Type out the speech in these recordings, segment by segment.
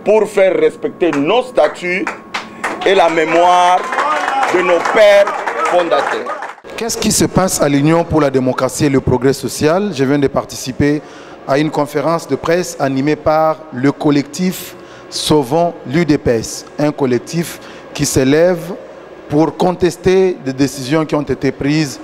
pour faire respecter nos statuts et la mémoire de nos pères fondateurs. Qu'est-ce qui se passe à l'Union pour la démocratie et le progrès social? Je viens de participer à une conférence de presse animée par le collectif Sauvons l'UDPS, un collectif qui s'élève pour contester des décisions qui ont été prises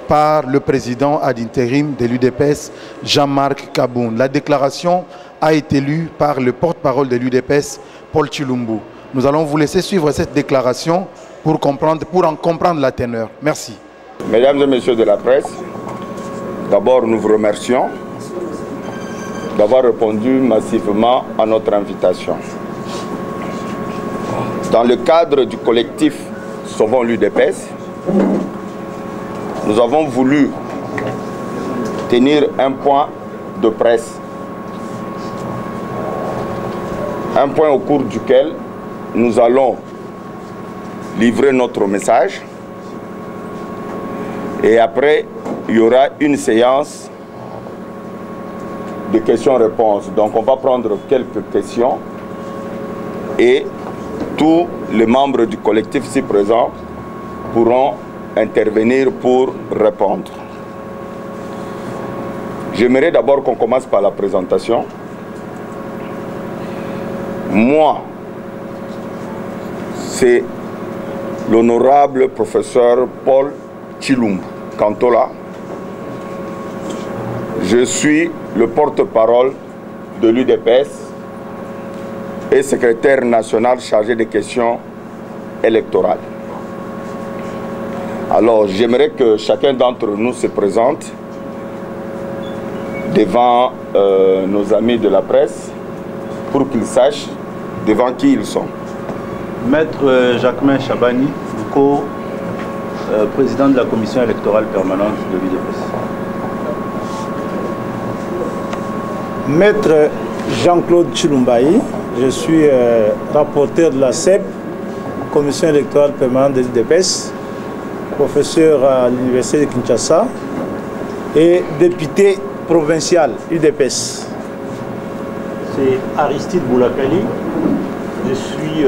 par le président ad intérim de l'UDPS, Jean-Marc Kaboun. La déclaration a été lue par le porte-parole de l'UDPS, Paul Tshilumbu. Nous allons vous laisser suivre cette déclaration pour en comprendre la teneur. Merci. Mesdames et messieurs de la presse, d'abord nous vous remercions d'avoir répondu massivement à notre invitation. Dans le cadre du collectif Sauvons l'UDPS, nous avons voulu tenir un point de presse. Un point au cours duquel nous allons livrer notre message. Et après, il y aura une séance de questions-réponses. Donc on va prendre quelques questions et tous les membres du collectif ici présents pourront intervenir pour répondre. J'aimerais d'abord qu'on commence par la présentation. Moi, c'est l'honorable professeur Paul Tshilumbu Kantola. Je suis le porte-parole de l'UDPS et secrétaire national chargé des questions électorales. Alors, j'aimerais que chacun d'entre nous se présente devant nos amis de la presse pour qu'ils sachent devant qui ils sont. Maître Jacquemain Chabani, président de la commission électorale permanente de l'UDPS. Maître Jean-Claude Tshilumbaï, je suis rapporteur de la CEP, commission électorale permanente de l'UDPS, professeur à l'université de Kinshasa et député provincial UDPS. C'est Aristide Boulakali, je suis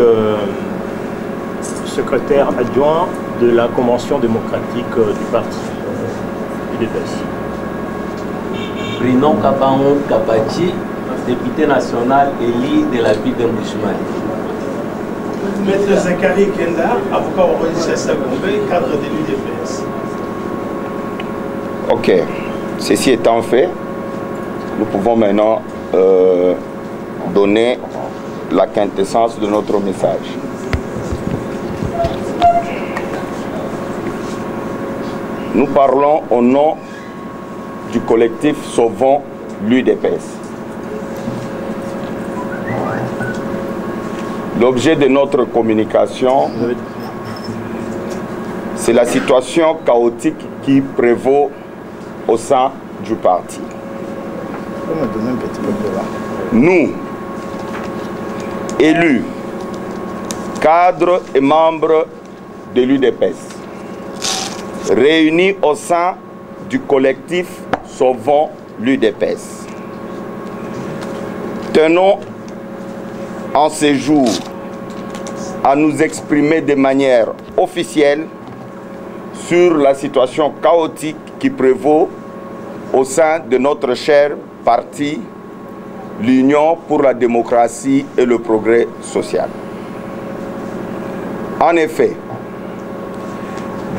secrétaire adjoint de la convention démocratique du parti UDPS. Bruno Kabango Kapachi, député national élu de la ville d'Embouchemane. Maître Zachary Kenda, avocat au registre Gombe, cadre de l'UDPS. Ok, ceci étant fait, nous pouvons maintenant donner la quintessence de notre message. Nous parlons au nom du collectif Sauvons l'UDPS. L'objet de notre communication, c'est la situation chaotique qui prévaut au sein du parti. Nous, élus, cadres et membres de l'UDPS, réunis au sein du collectif Sauvons l'UDPS, tenons en ces jours à nous exprimer de manière officielle sur la situation chaotique qui prévaut au sein de notre cher parti, l'Union pour la démocratie et le progrès social. En effet,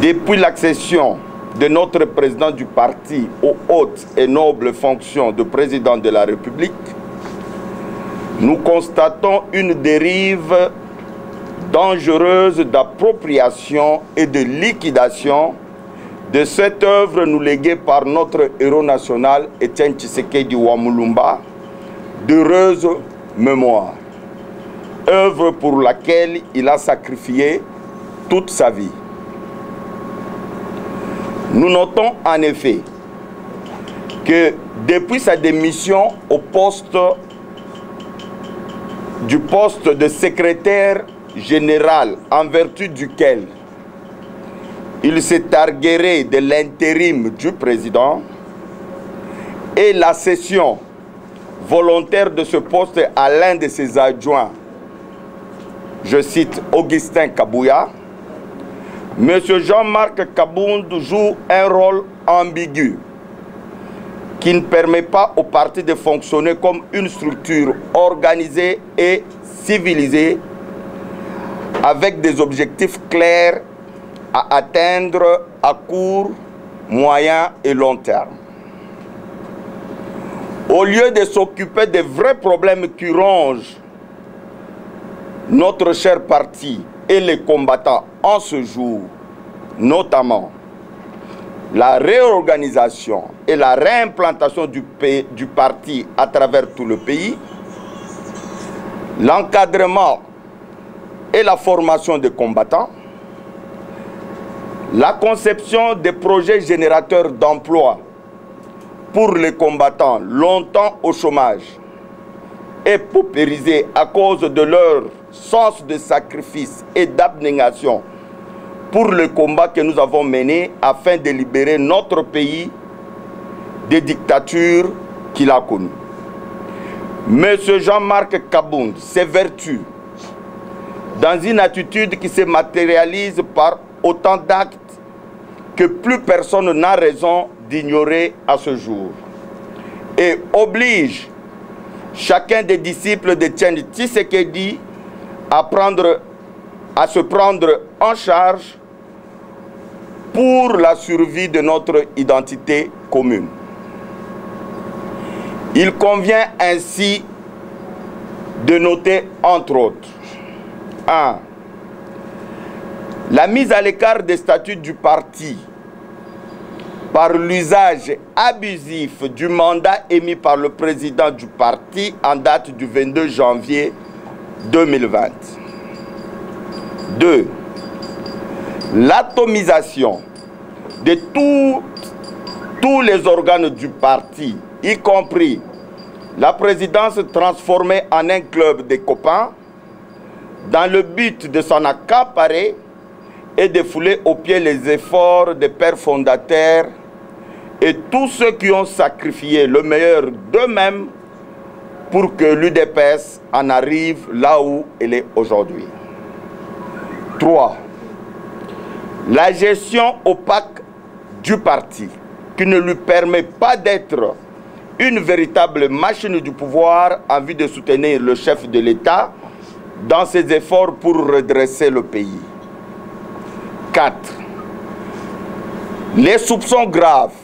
depuis l'accession de notre président du parti aux hautes et nobles fonctions de président de la République, nous constatons une dérive dangereuse d'appropriation et de liquidation de cette œuvre nous léguée par notre héros national Étienne Tshisekedi Wamulumba, d'heureuse mémoire, œuvre pour laquelle il a sacrifié toute sa vie. Nous notons en effet que depuis sa démission au poste de secrétaire général, en vertu duquel il s'est targué de l'intérim du président et la cession volontaire de ce poste à l'un de ses adjoints je cite Augustin Kabouya, M. Jean-Marc Kabound joue un rôle ambigu qui ne permet pas au parti de fonctionner comme une structure organisée et civilisée avec des objectifs clairs à atteindre à court, moyen et long terme. Au lieu de s'occuper des vrais problèmes qui rongent notre cher parti et les combattants en ce jour, notamment la réorganisation et la réimplantation du parti à travers tout le pays, l'encadrement et la formation des combattants, la conception des projets générateurs d'emplois pour les combattants longtemps au chômage et paupérisés à cause de leur sens de sacrifice et d'abnégation pour le combat que nous avons mené afin de libérer notre pays des dictatures qu'il a connues. Monsieur Jean-Marc Kabound s'évertue dans une attitude qui se matérialise par autant d'actes que plus personne n'a raison d'ignorer à ce jour et oblige chacun des disciples de Etienne Tshisekedi à se prendre en charge pour la survie de notre identité commune. Il convient ainsi de noter entre autres 1. La mise à l'écart des statuts du parti par l'usage abusif du mandat émis par le président du parti en date du 22 janvier 2020. 2. L'atomisation de tous les organes du parti, y compris la présidence transformée en un club de copains, dans le but de s'en accaparer et de fouler aux pieds les efforts des pères fondateurs et tous ceux qui ont sacrifié le meilleur d'eux-mêmes pour que l'UDPS en arrive là où elle est aujourd'hui. 3. La gestion opaque du parti, qui ne lui permet pas d'être une véritable machine du pouvoir en vue de soutenir le chef de l'État dans ses efforts pour redresser le pays. 4. Les soupçons graves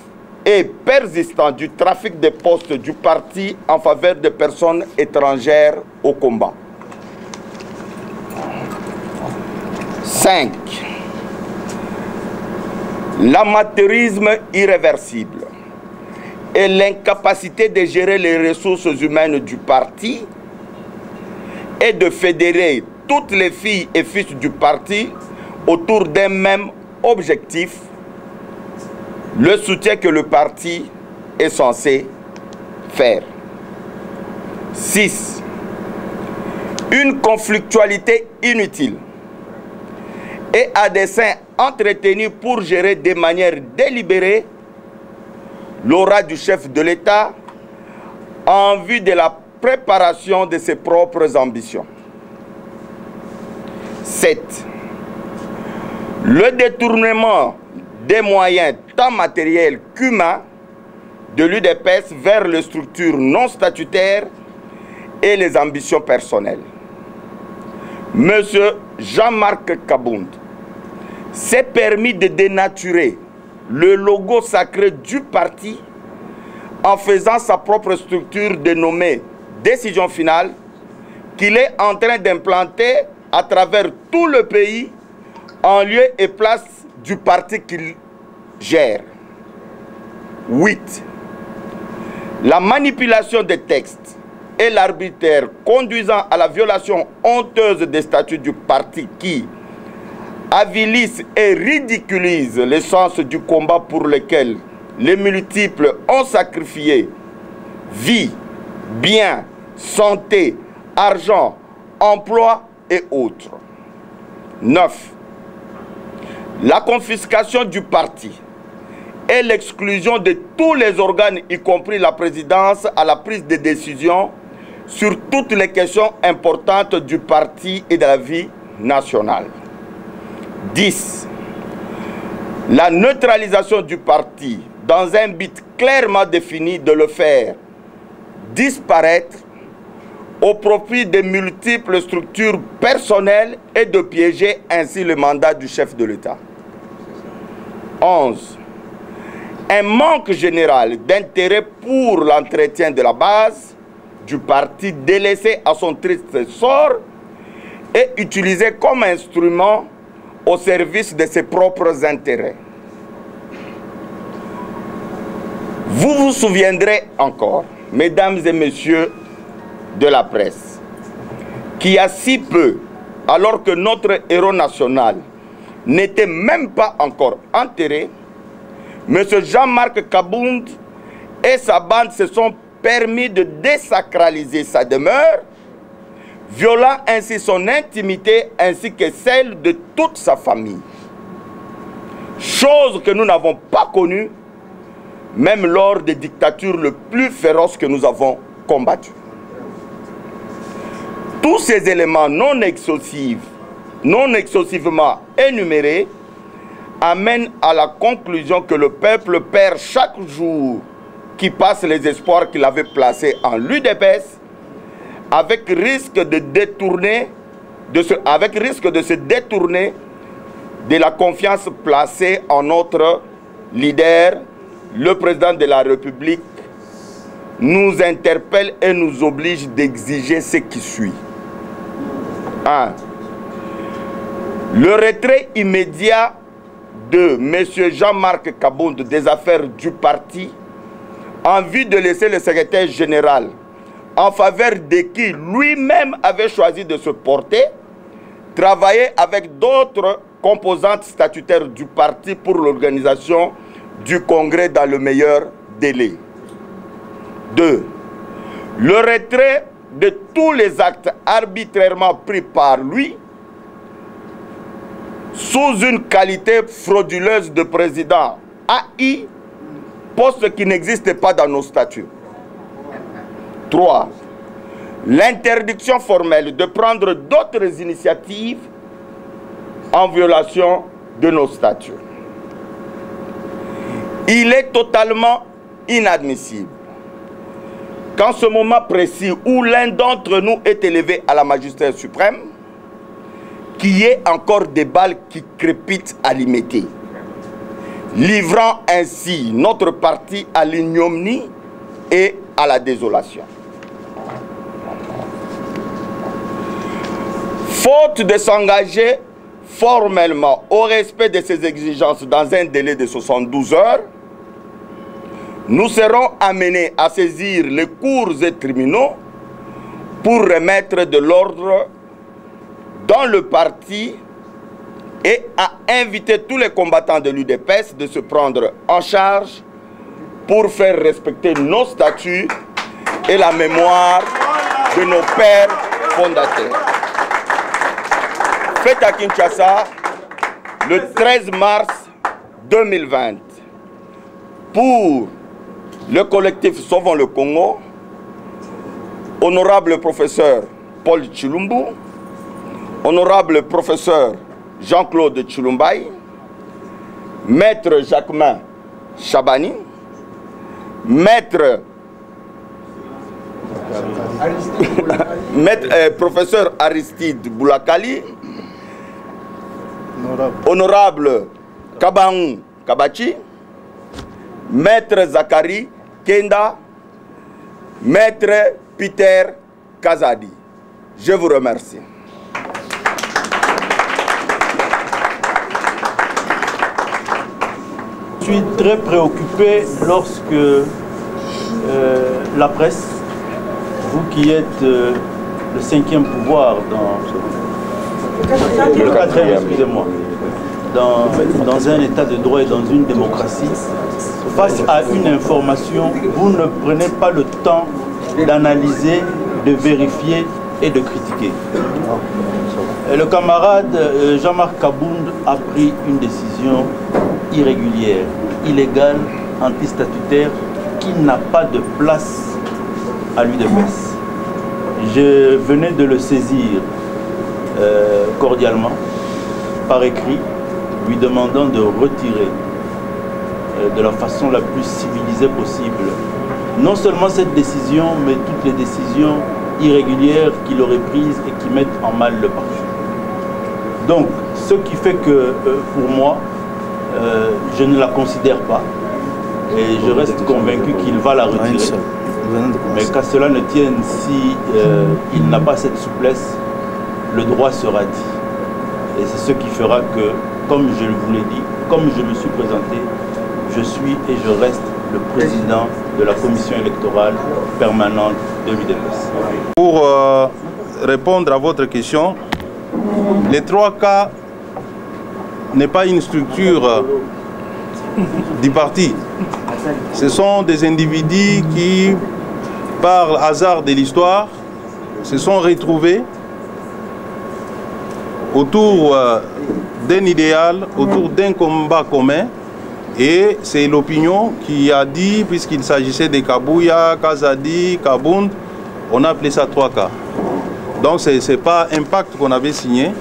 et persistants du trafic des postes du parti en faveur des personnes étrangères au combat. 5. L'amateurisme irréversible et l'incapacité de gérer les ressources humaines du parti et de fédérer toutes les filles et fils du parti autour d'un même objectif, le soutien que le parti est censé faire. 6. Une conflictualité inutile et à dessein entretenu pour gérer de manière délibérée l'aura du chef de l'État en vue de la préparation de ses propres ambitions. 7. Le détournement des moyens tant matériels qu'humains de l'UDPS vers les structures non statutaires et les ambitions personnelles. Monsieur Jean-Marc Kabound s'est permis de dénaturer le logo sacré du parti en faisant sa propre structure dénommée Décision Finale qu'il est en train d'implanter à travers tout le pays en lieu et place du parti qu'il gère. 8. La manipulation des textes et l'arbitraire conduisant à la violation honteuse des statuts du parti qui avilissent et ridiculisent l'essence du combat pour lequel les multiples ont sacrifié vie, biens, santé, argent, emploi et autres. 9. La confiscation du parti et l'exclusion de tous les organes, y compris la présidence, à la prise de décision sur toutes les questions importantes du parti et de la vie nationale. 10. La neutralisation du parti dans un but clairement défini de le faire disparaître au profit de multiples structures personnelles et de piéger ainsi le mandat du chef de l'État. 11. Un manque général d'intérêt pour l'entretien de la base du parti délaissé à son triste sort et utilisé comme instrument au service de ses propres intérêts. Vous vous souviendrez encore, mesdames et messieurs de la presse, qu'il y a si peu, alors que notre héros national n'était même pas encore enterré, M. Jean-Marc Kabound et sa bande se sont permis de désacraliser sa demeure, violant ainsi son intimité ainsi que celle de toute sa famille. Chose que nous n'avons pas connue, même lors des dictatures les plus féroces que nous avons combattues. Tous ces éléments non exhaustivement énumérés amènent à la conclusion que le peuple perd chaque jour qui passe les espoirs qu'il avait placés en l'UDPS, avec risque de se détourner de la confiance placée en notre leader, le président de la République, nous interpelle et nous oblige d'exiger ce qui suit. 1. Le retrait immédiat de M. Jean-Marc Kabound des affaires du parti en vue de laisser le secrétaire général en faveur de qui lui-même avait choisi de se porter, travailler avec d'autres composantes statutaires du parti pour l'organisation du congrès dans le meilleur délai. 2. Le retrait de tous les actes arbitrairement pris par lui sous une qualité frauduleuse de président AI, poste qui n'existe pas dans nos statuts. 3. L'interdiction formelle de prendre d'autres initiatives en violation de nos statuts. Il est totalement inadmissible qu'en ce moment précis où l'un d'entre nous est élevé à la magistrature suprême, qu'il y ait encore des balles qui crépitent à l'immédiat, livrant ainsi notre parti à l'ignominie et à la désolation. Faute de s'engager formellement au respect de ces exigences dans un délai de 72 heures, nous serons amenés à saisir les cours et tribunaux pour remettre de l'ordre dans le parti et à inviter tous les combattants de l'UDPS de se prendre en charge pour faire respecter nos statuts et la mémoire de nos pères fondateurs. Fait à Kinshasa le 13 mars 2020 pour le collectif Sauvons le Congo, honorable professeur Paul Tshilumbu, honorable professeur Jean-Claude Tshilumbaï, maître Jacquemin Chabani, professeur Aristide Boulakali, honorable Kabaou Kabachi, maître Zakari Kenda, maître Peter Kazadi. Je vous remercie. Je suis très préoccupé lorsque la presse, vous qui êtes le 5e pouvoir le 4e, excusez-moi, dans un état de droit et dans une démocratie, face à une information, vous ne prenez pas le temps d'analyser, de vérifier et de critiquer. Le camarade Jean-Marc Kabound a pris une décision irrégulière, illégale, antistatutaire, qui n'a pas de place à l'UDPS. Je venais de le saisir cordialement, par écrit, lui demandant de retirer de la façon la plus civilisée possible, non seulement cette décision, mais toutes les décisions irrégulières qu'il aurait prises et qui mettent en mal le parti. Donc, ce qui fait que, pour moi, je ne la considère pas. Et je reste convaincu qu'il va la retirer. Mais qu'à cela ne tienne, si il n'a pas cette souplesse, le droit sera dit. Et c'est ce qui fera que, comme je vous l'ai dit, comme je me suis présenté, je suis et je reste le président de la commission électorale permanente de l'UDPS. Pour répondre à votre question, les 3K n'est pas une structure du parti. Ce sont des individus qui, par hasard de l'histoire, se sont retrouvés autour d'un idéal, autour d'un combat commun. Et c'est l'opinion qui a dit, puisqu'il s'agissait de Kabouya, Kazadi, Kabound, on a appelé ça 3K. Donc ce n'est pas un pacte qu'on avait signé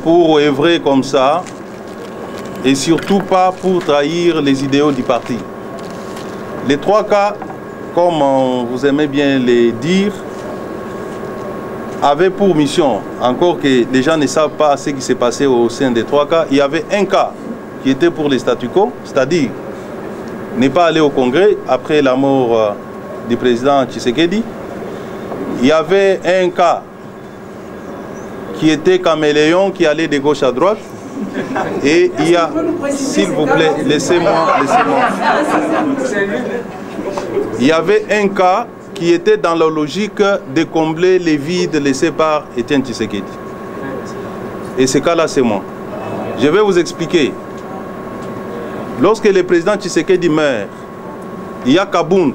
pour œuvrer comme ça, et surtout pas pour trahir les idéaux du parti. Les 3K, comme vous aimez bien les dire, avaient pour mission, encore que les gens ne savent pas ce qui s'est passé au sein des 3K, il y avait un cas qui était pour les statu quo, c'est-à-dire ne pas aller au Congrès après la mort du président Tshisekedi. Il y avait un cas qui était caméléon, qui allait de gauche à droite. Et il y a, s'il vous plaît, laissez-moi. Il y avait un cas qui était dans la logique de combler les vides laissés par Étienne Tshisekedi. Et ce cas-là, c'est moi. Je vais vous expliquer. Lorsque le président Tshisekedi meurt, il y a Kabound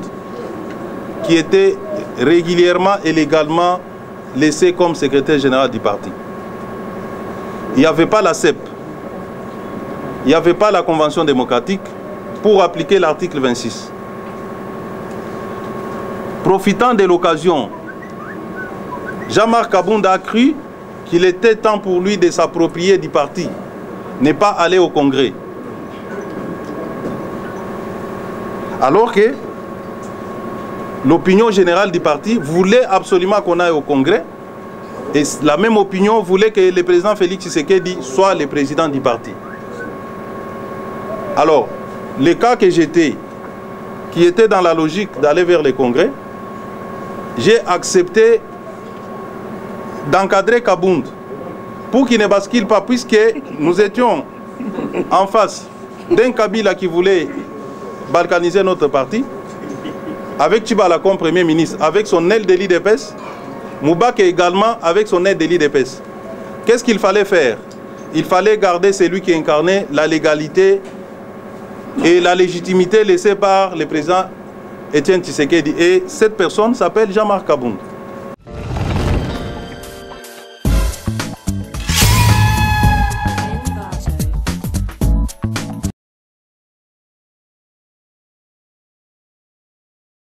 qui était régulièrement et légalement laissé comme secrétaire général du parti. Il n'y avait pas la CEP, il n'y avait pas la Convention démocratique pour appliquer l'article 26. Profitant de l'occasion, Jean-Marc Kabound a cru qu'il était temps pour lui de s'approprier du parti, ne pas aller au Congrès. Alors que l'opinion générale du parti voulait absolument qu'on aille au Congrès, et la même opinion voulait que le président Félix Tshisekedi soit le président du parti. Alors, le cas que j'étais, qui était dans la logique d'aller vers le Congrès, j'ai accepté d'encadrer Kabound pour qu'il ne bascule pas, puisque nous étions en face d'un Kabila qui voulait balkaniser notre parti, avec Tchibala comme Premier ministre, avec son aile de l'UDPS, Moubak également avec son aile de l'UDPS. Qu'est-ce qu'il fallait faire? Il fallait garder celui qui incarnait la légalité et la légitimité laissée par le président Étienne Tshisekedi. Et cette personne s'appelle Jean-Marc Kabound.